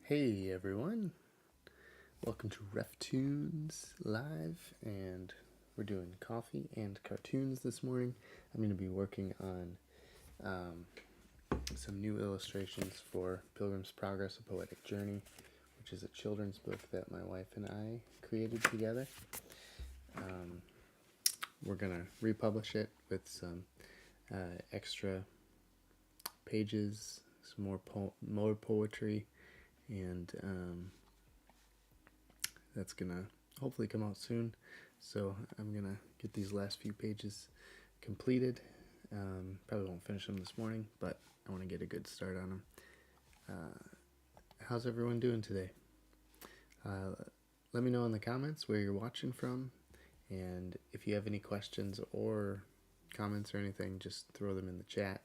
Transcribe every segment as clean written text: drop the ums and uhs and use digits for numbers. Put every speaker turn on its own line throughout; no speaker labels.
Hey everyone, welcome to RefToons Live, and we're doing coffee and cartoons this morning. I'm going to be working on some new illustrations for Pilgrim's Progress, A Poetic Journey, which is a children's book that my wife and I created together. We're going to republish it with some extra pages, some more poetry, and that's gonna hopefully come out soon. So I'm gonna get these last few pages completed. Probably won't finish them this morning, but I want to get a good start on them. How's everyone doing today? Let me know in the comments where you're watching from, and if you have any questions or comments or anything, just throw them in the chat.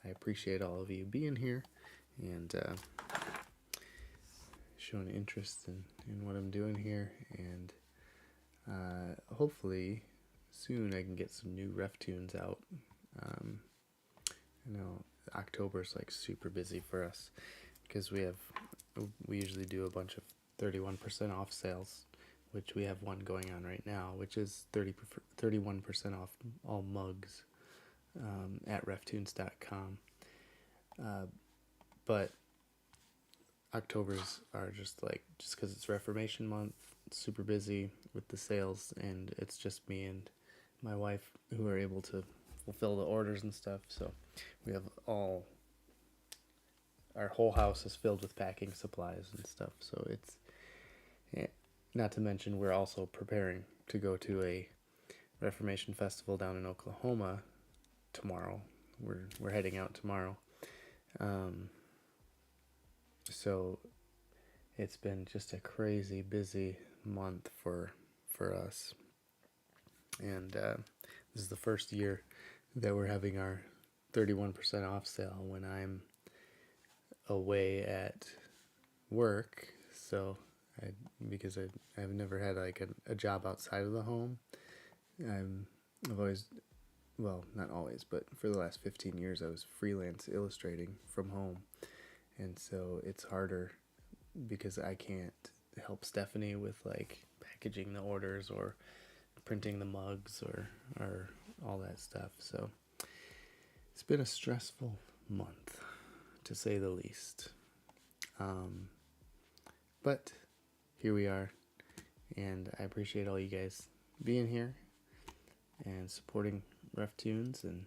I appreciate all of you being here and showing interest in what I'm doing here, and hopefully soon I can get some new RefToons out. I know October's like super busy for us because we usually do a bunch of 31% off sales, which we have one going on right now, which is 31% off all mugs at reftoons.com. But Octobers are just because it's Reformation month, it's super busy with the sales, and it's just me and my wife who are able to fulfill the orders and stuff. So we have our whole house is filled with packing supplies and stuff. So it's, not to mention we're also preparing to go to a Reformation festival down in Oklahoma tomorrow. We're heading out tomorrow. So it's been just a crazy busy month for us, and this is the first year that we're having our 31% off sale when I'm away at work. So because I've never had like a job outside of the home. I've always, well, not always, but for the last 15 years I was freelance illustrating from home. And so it's harder because I can't help Stephanie with like packaging the orders or printing the mugs or all that stuff. So it's been a stressful month, to say the least. But here we are, and I appreciate all you guys being here and supporting RefToons and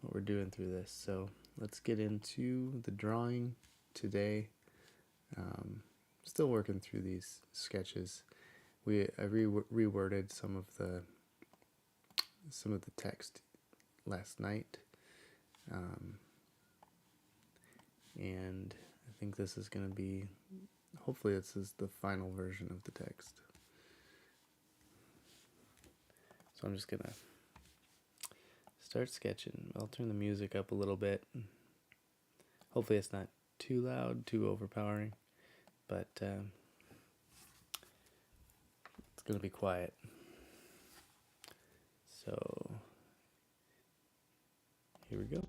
what we're doing through this. So let's get into the drawing today. Still working through these sketches. I reworded some of the text last night, and I think this is going to be, hopefully this is the final version of the text. So I'm just going to start sketching. I'll turn the music up a little bit. Hopefully it's not too loud, too overpowering, but it's going to be quiet. So here we go.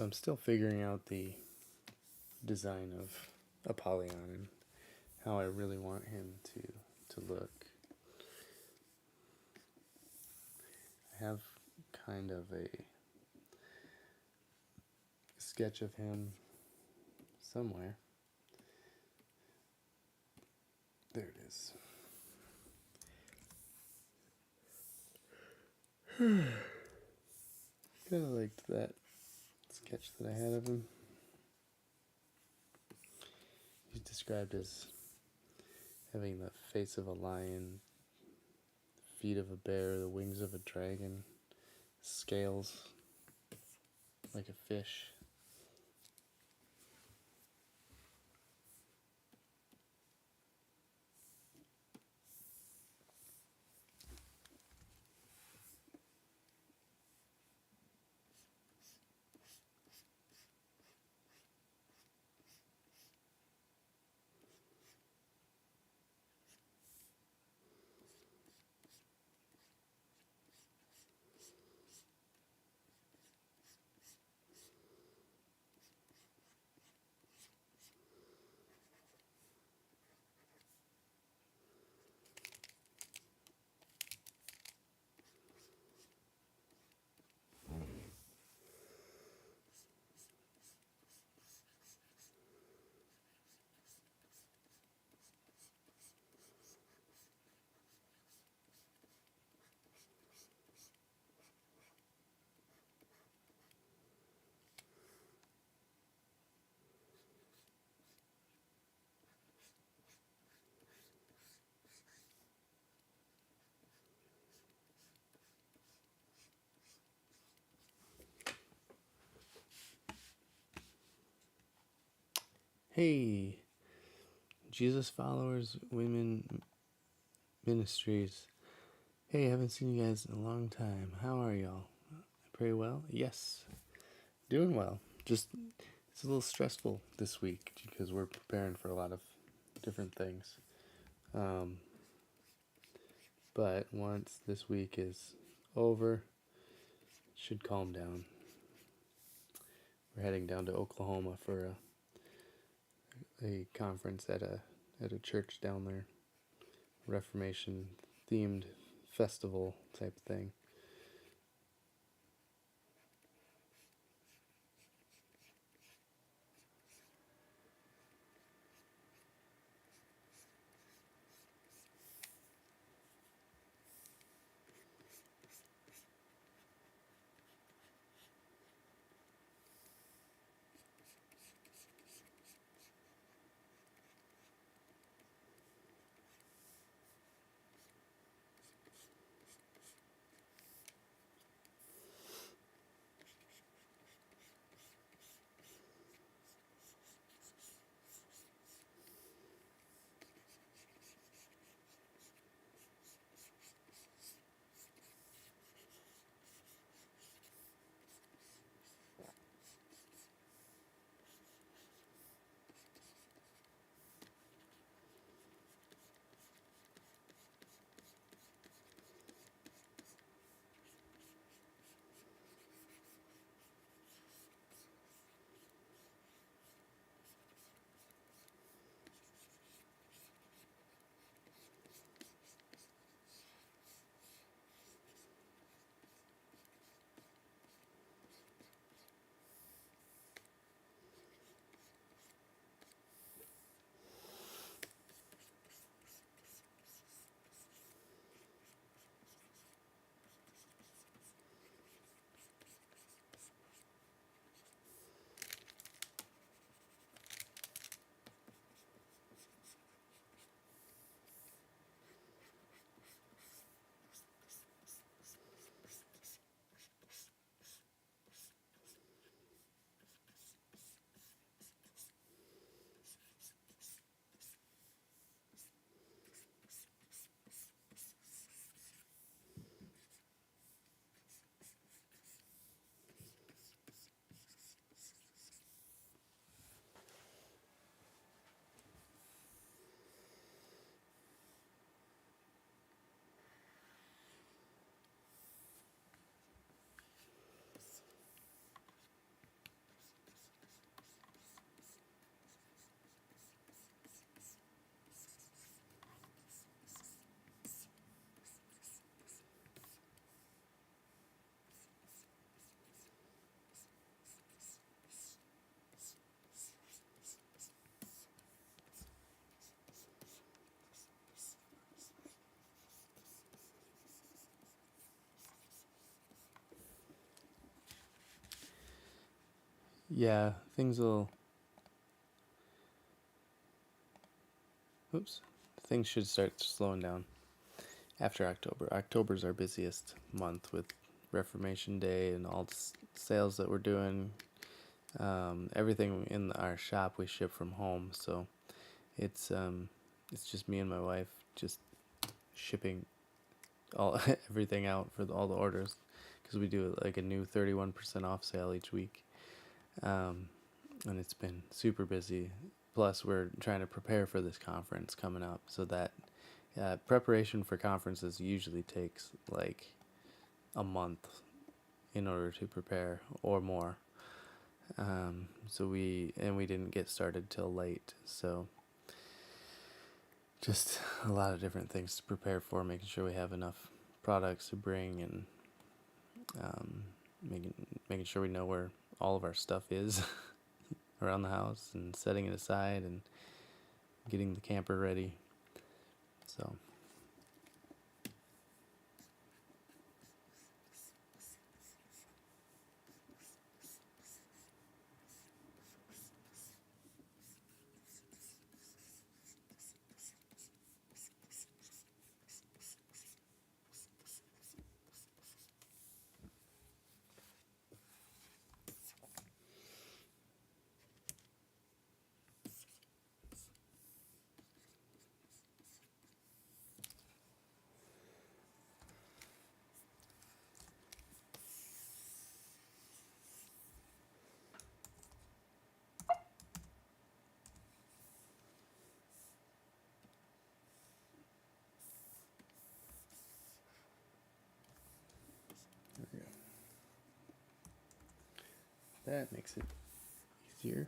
So I'm still figuring out the design of Apollyon and how I really want him to look. I have kind of a sketch of him somewhere. There it is. Kind of liked that sketch that I had of him. He's described as having the face of a lion, feet of a bear, the wings of a dragon, scales like a fish. Hey, Jesus Followers Women Ministries. Hey, I haven't seen you guys in a long time. How are y'all? I pray well? Yes, doing well. Just, it's a little stressful this week because we're preparing for a lot of different things. But once this week is over, it should calm down. We're heading down to Oklahoma for a conference at a church down there, Reformation themed festival type thing. Yeah, things will. Oops. Things should start slowing down after October. October's our busiest month with Reformation Day and all the sales that we're doing. Everything in our shop we ship from home, so it's it's just me and my wife just shipping all everything out for all the orders because we do like a new 31% off sale each week, and it's been super busy. Plus, we're trying to prepare for this conference coming up, so that preparation for conferences usually takes like a month in order to prepare or more. So we didn't get started till late, so just a lot of different things to prepare for, making sure we have enough products to bring, and um, making sure we know where all of our stuff is around the house, and setting it aside, and getting the camper ready. So there we go. That makes it easier.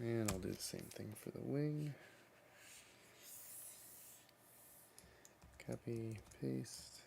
And I'll do the same thing for the wing. Copy, paste.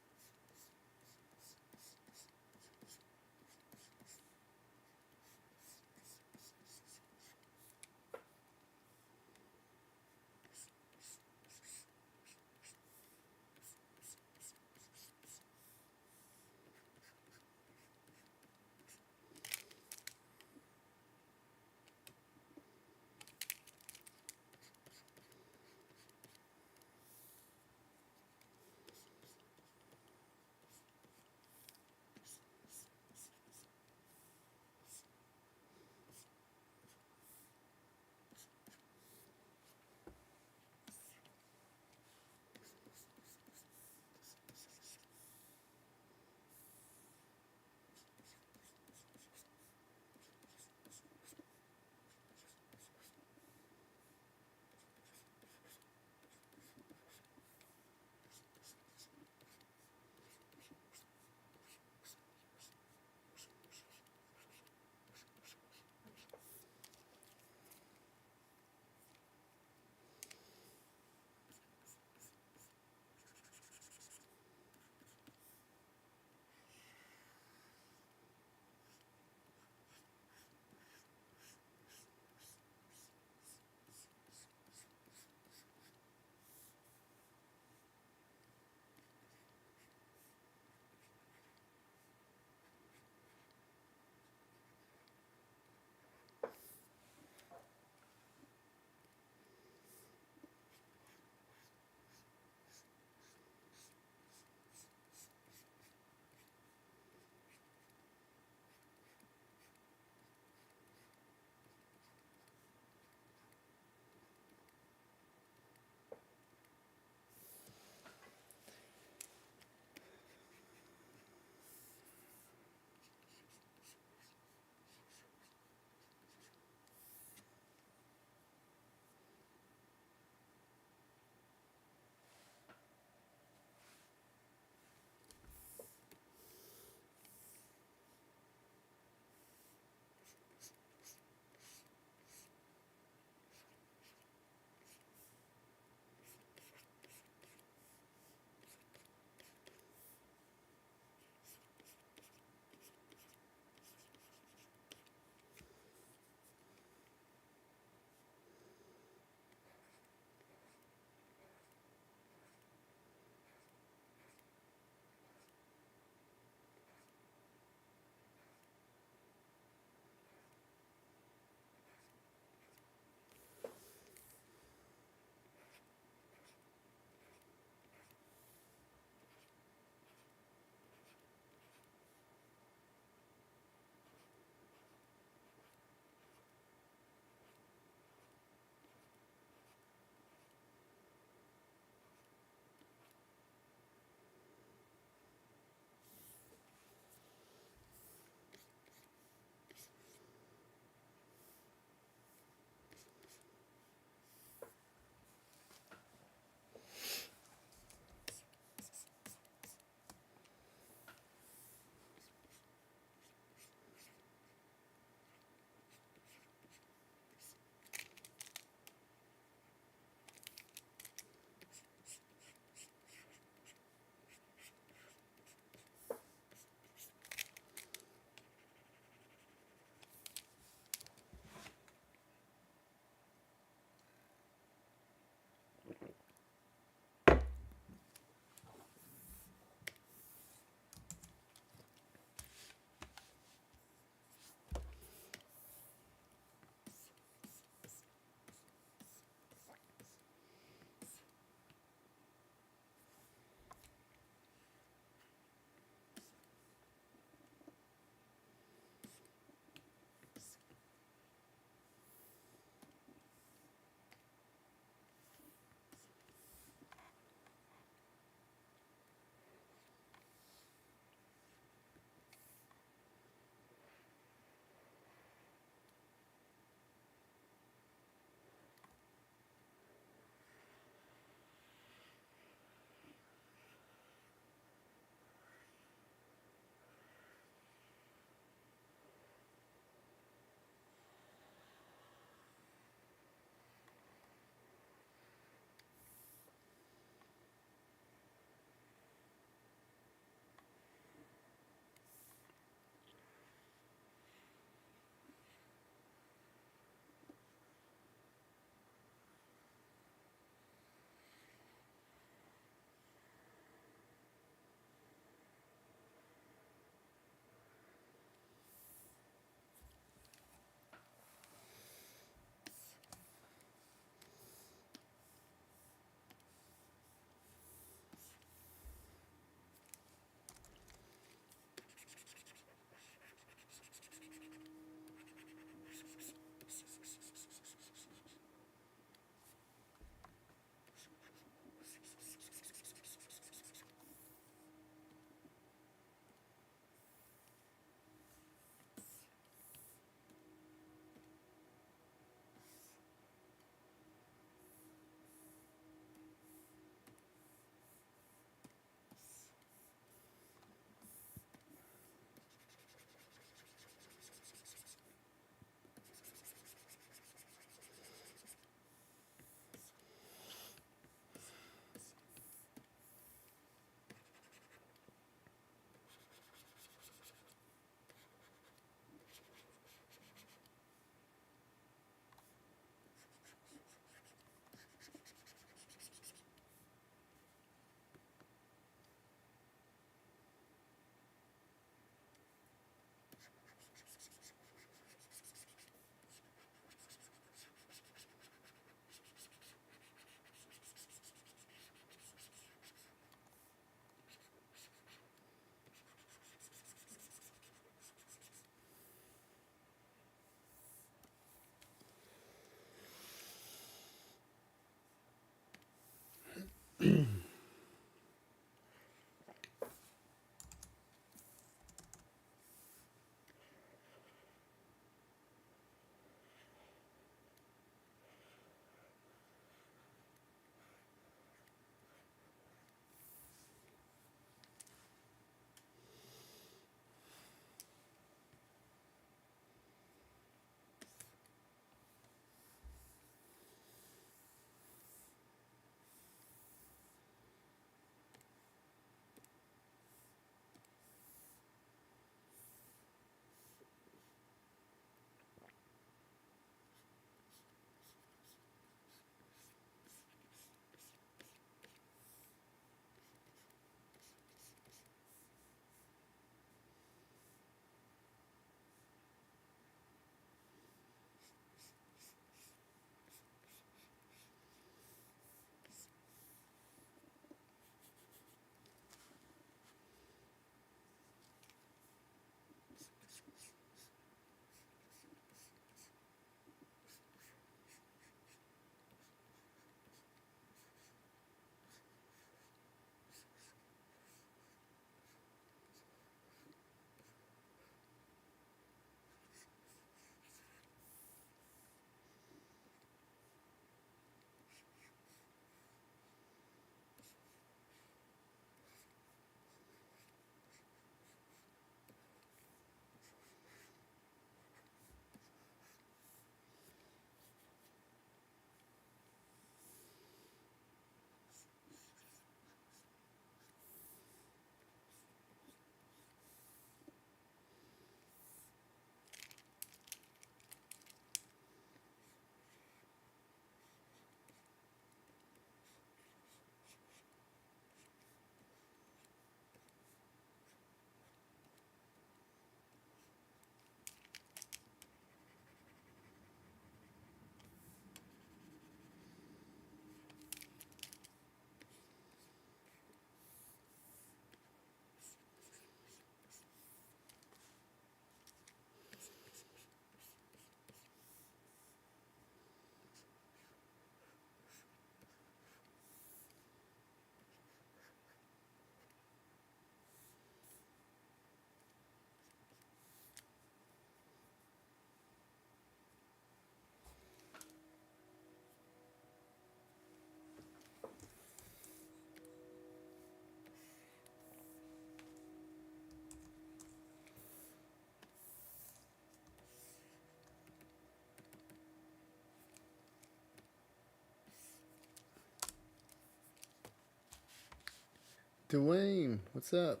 Dwayne, what's up?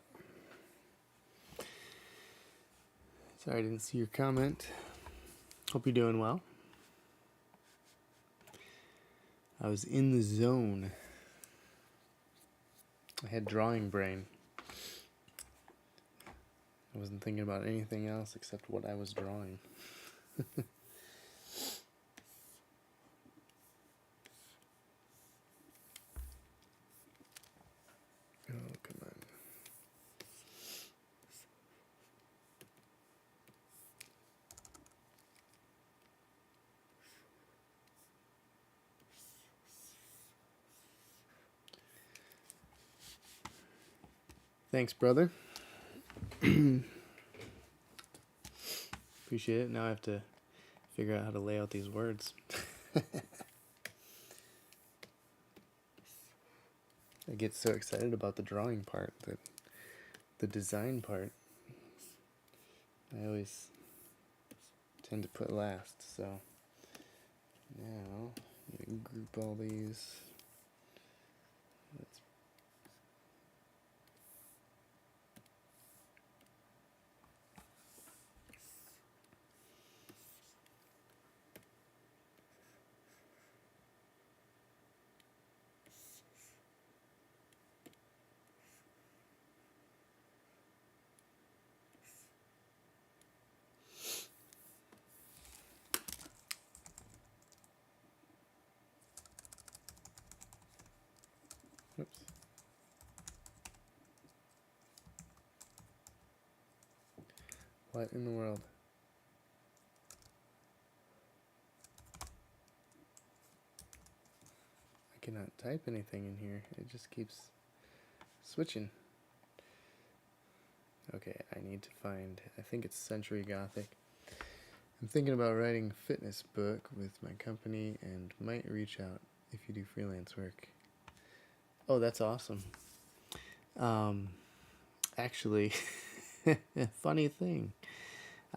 Sorry I didn't see your comment. Hope you're doing well. I was in the zone. I had drawing brain. I wasn't thinking about anything else except what I was drawing. Oh, come on. Thanks, brother. Appreciate it. Now I have to figure out how to lay out these words. I get so excited about the drawing part that the design part I always tend to put last. So now I'm gonna group all these. Let's oops. What in the world? I cannot type anything in here. It just keeps switching. Okay, I need to find, I think it's Century Gothic. I'm thinking about writing a fitness book with my company and might reach out if you do freelance work. Oh, that's awesome. Actually, funny thing.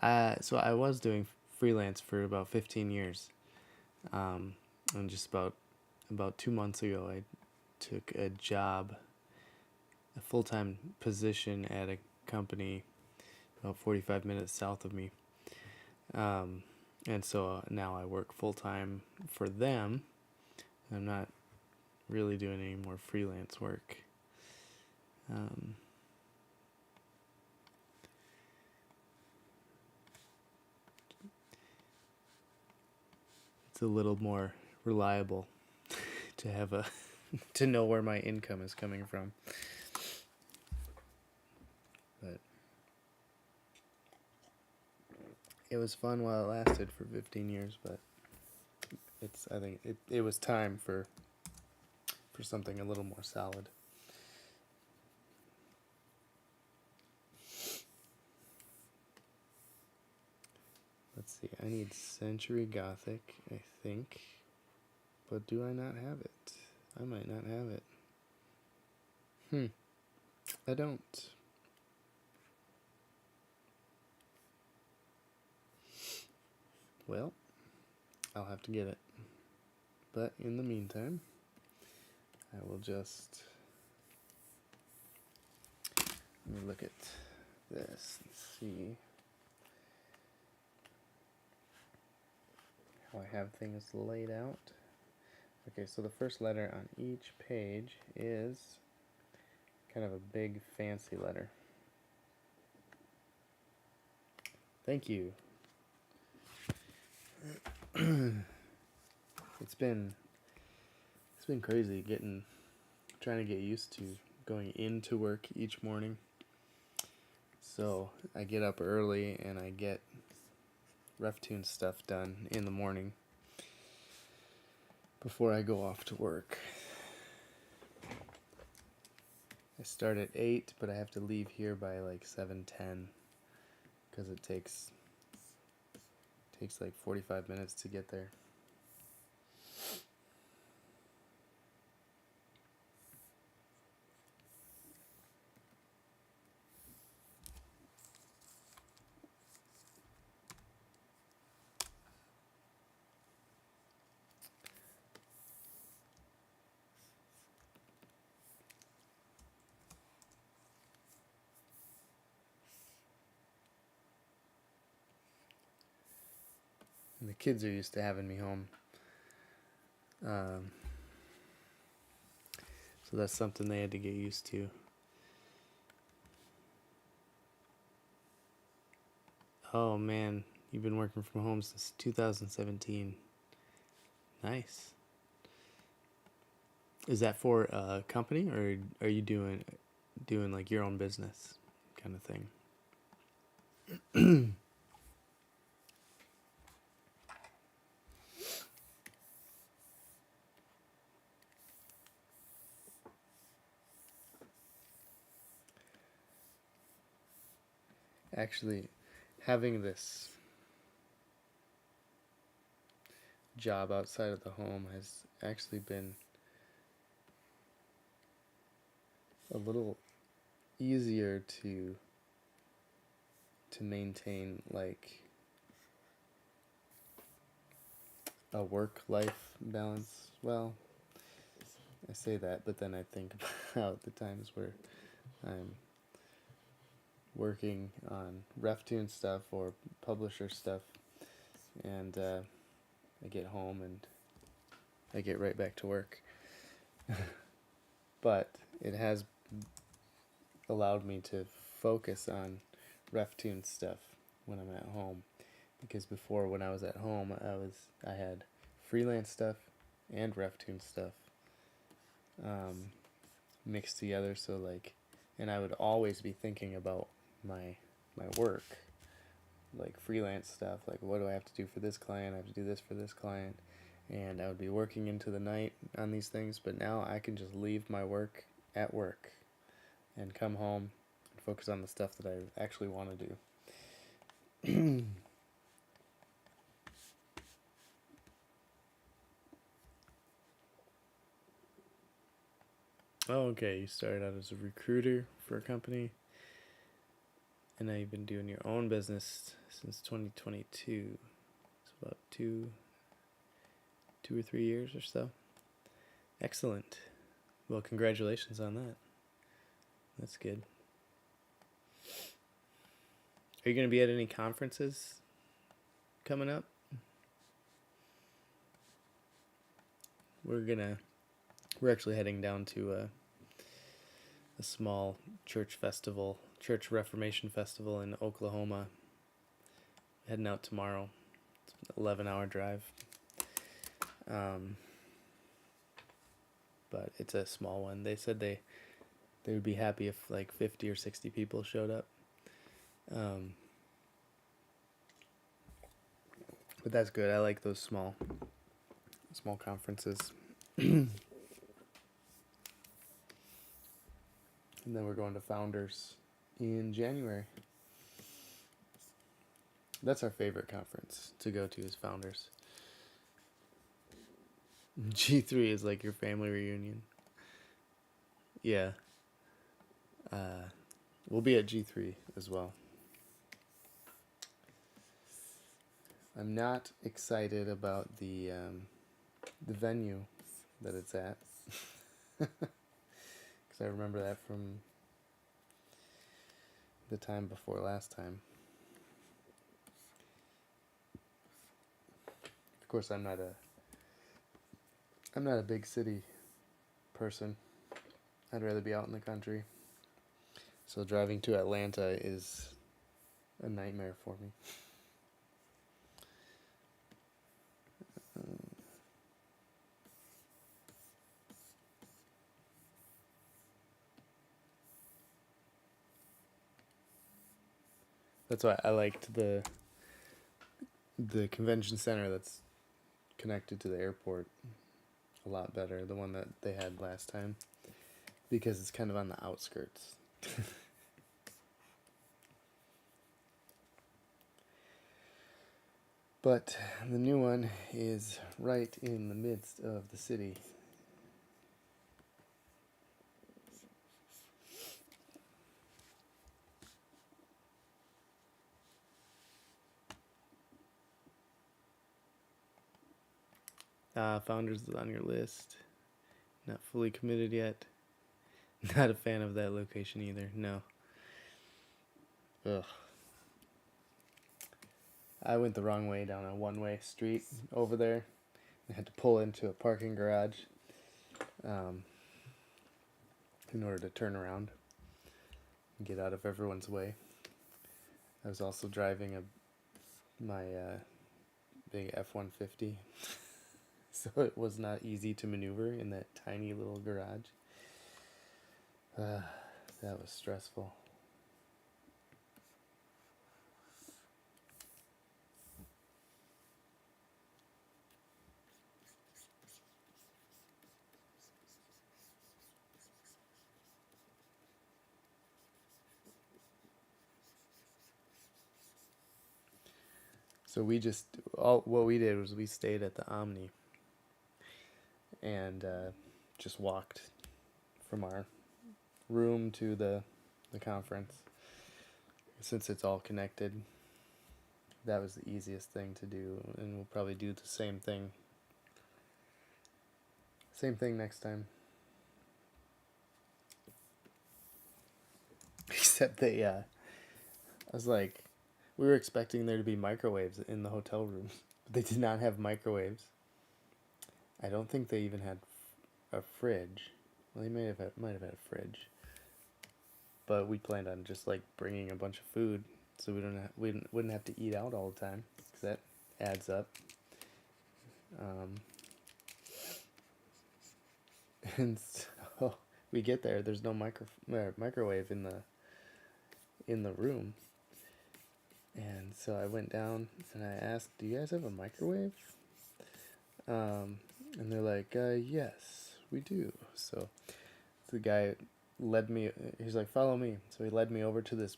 So I was doing freelance for about 15 years. And just about 2 months ago, I took a job, a full-time position at a company about 45 minutes south of me. And so now I work full-time for them. I'm not really doing any more freelance work. It's a little more reliable to have to know where my income is coming from. But it was fun while it lasted for 15 years, but I think it was time for something a little more solid. Let's see, I need Century Gothic, I think. But do I not have it? I might not have it. I don't. Well, I'll have to get it. But in the meantime, I will just... Let me look at this and see how I have things laid out. Okay, so the first letter on each page is kind of a big fancy letter. Thank you. It's been crazy trying to get used to going into work each morning. So I get up early and I get RefToons stuff done in the morning before I go off to work. I start at 8, but I have to leave here by like 7:10 because it takes like 45 minutes to get there. And the kids are used to having me home. So that's something they had to get used to. Oh man, you've been working from home since 2017. Nice. Is that for a company, or are you doing like your own business kind of thing? Actually, having this job outside of the home has actually been a little easier to maintain like a work-life balance. Well, I say that, but then I think about the times where I'm working on RefToons stuff or publisher stuff, and I get home and I get right back to work. But it has allowed me to focus on RefToons stuff when I'm at home, because before, when I was at home, I had freelance stuff and RefToons stuff mixed together. So like, and I would always be thinking about my work, like freelance stuff, like what do I have to do for this client, I have to do this for this client, and I would be working into the night on these things. But now I can just leave my work at work and come home and focus on the stuff that I actually want to do. Oh, okay. You started out as a recruiter for a company, and now you've been doing your own business since 2022. It's about 2 or 3 years or so. Excellent. Well, congratulations on that. That's good. Are you going to be at any conferences coming up? We're actually heading down to a small church Reformation festival in Oklahoma. Heading out tomorrow. It's an 11-hour drive. But it's a small one. They said they would be happy if like 50 or 60 people showed up. But that's good. I like those small conferences. And then we're going to Founders in January. That's our favorite conference to go to, is Founders. G3 is like your family reunion. Yeah. We'll be at G3 as well. I'm not excited about the venue that it's at. Because I remember that from the time before last time. Of course, I'm not a big city person. I'd rather be out in the country. So driving to Atlanta is a nightmare for me. That's why I liked the convention center that's connected to the airport a lot better, the one that they had last time, because it's kind of on the outskirts. But the new one is right in the midst of the city. Founders is on your list. Not fully committed yet. Not a fan of that location either. No. Ugh. I went the wrong way down a one-way street over there. I had to pull into a parking garage in order to turn around and get out of everyone's way. I was also driving my big F-150, so it was not easy to maneuver in that tiny little garage. That was stressful. So what we did was we stayed at the Omni and just walked from our room to the conference. Since it's all connected, that was the easiest thing to do, and we'll probably do the same thing next time. Except I was like, we were expecting there to be microwaves in the hotel rooms, but they did not have microwaves. I don't think they even had a fridge. Well, they might have had a fridge, but we planned on just like bringing a bunch of food, so we wouldn't have to eat out all the time, because that adds up. And so we get there. There's no microwave in the room, and so I went down and I asked, "Do you guys have a microwave?" And they're like, yes, we do. So the guy led me, he's like, follow me. So he led me over to this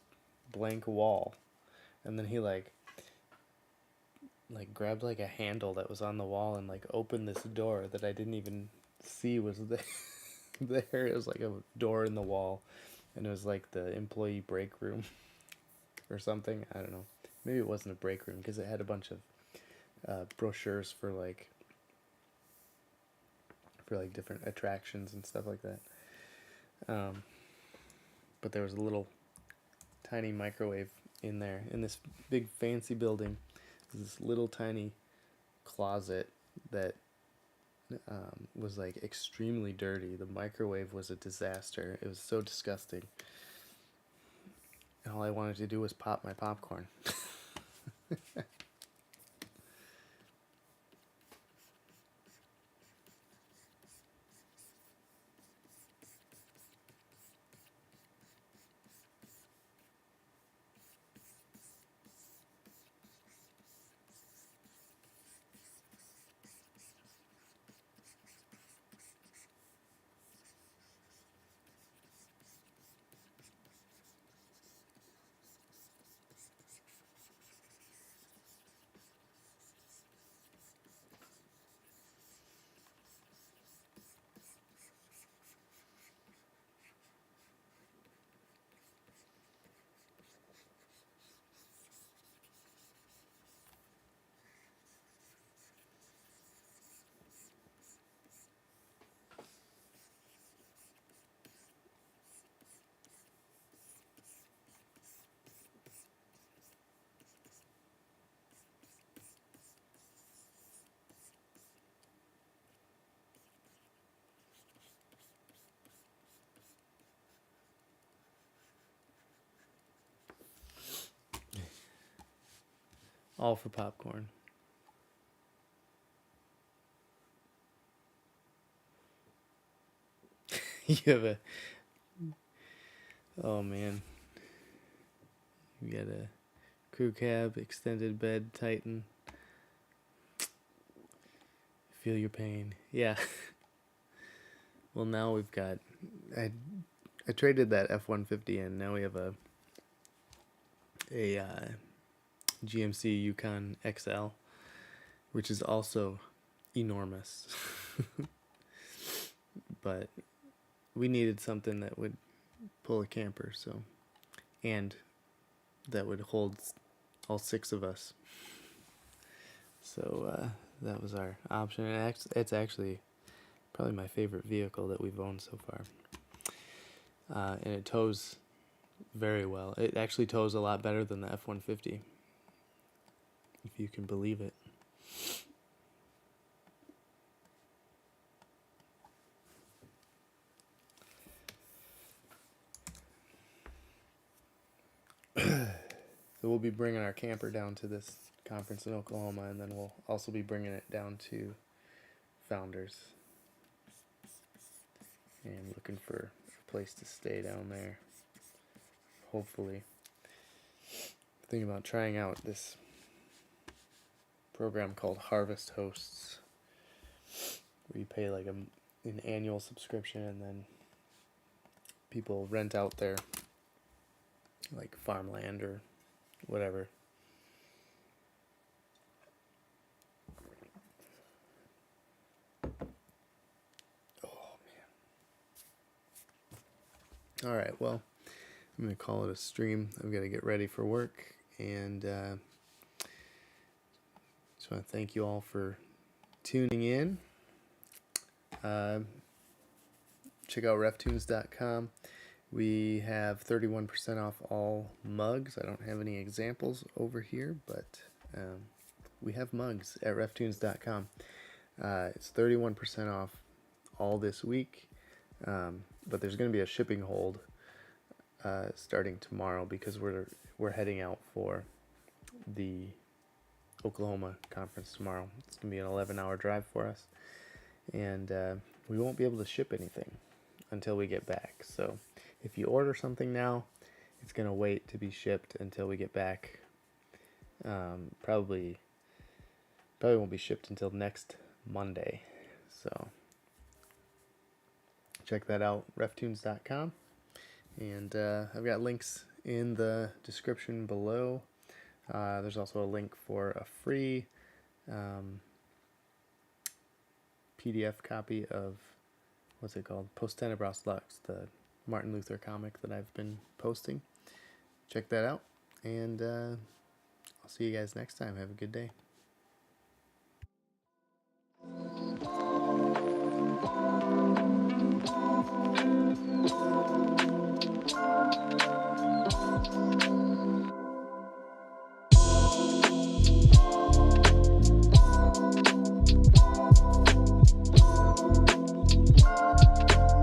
blank wall. And then he like grabbed like a handle that was on the wall and like opened this door that I didn't even see was there. There it was like a door in the wall, and it was like the employee break room or something. I don't know. Maybe it wasn't a break room because it had a bunch of brochures for like different attractions and stuff like that. But there was a little tiny microwave in there in this big fancy building. This little tiny closet that was like extremely dirty. The microwave was a disaster. It was so disgusting. And all I wanted to do was pop my popcorn. All for popcorn. You have a. Oh man. You got a crew cab, extended bed, Titan. Feel your pain. Yeah. Well, now we've got. I traded that F-150 in. Now we have a GMC Yukon XL, which is also enormous. But we needed something that would pull a camper, so, and that would hold all 6 of us. So that was our option. It's actually probably my favorite vehicle that we've owned so far. And it tows very well. It actually tows a lot better than the F-150, if you can believe it. So we'll be bringing our camper down to this conference in Oklahoma, and then we'll also be bringing it down to Founders and looking for a place to stay down there. Hopefully. Thinking about trying out this program called Harvest Hosts, where you pay like an annual subscription, and then people rent out their like farmland or whatever. Oh man. All right, well, I'm gonna call it a stream. I've got to get ready for work, and just want to thank you all for tuning in. Check out RefToons.com. We have 31% off all mugs. I don't have any examples over here, but we have mugs at RefToons.com. It's 31% off all this week, but there's going to be a shipping hold starting tomorrow because we're heading out for the Oklahoma conference tomorrow. It's going to be an 11-hour drive for us, and we won't be able to ship anything until we get back. So if you order something now, it's going to wait to be shipped until we get back. Probably won't be shipped until next Monday. So check that out, reftoons.com. And I've got links in the description below. There's also a link for a free PDF copy of, what's it called? Post Tenebras Lux, the Martin Luther comic that I've been posting. Check that out, and I'll see you guys next time. Have a good day.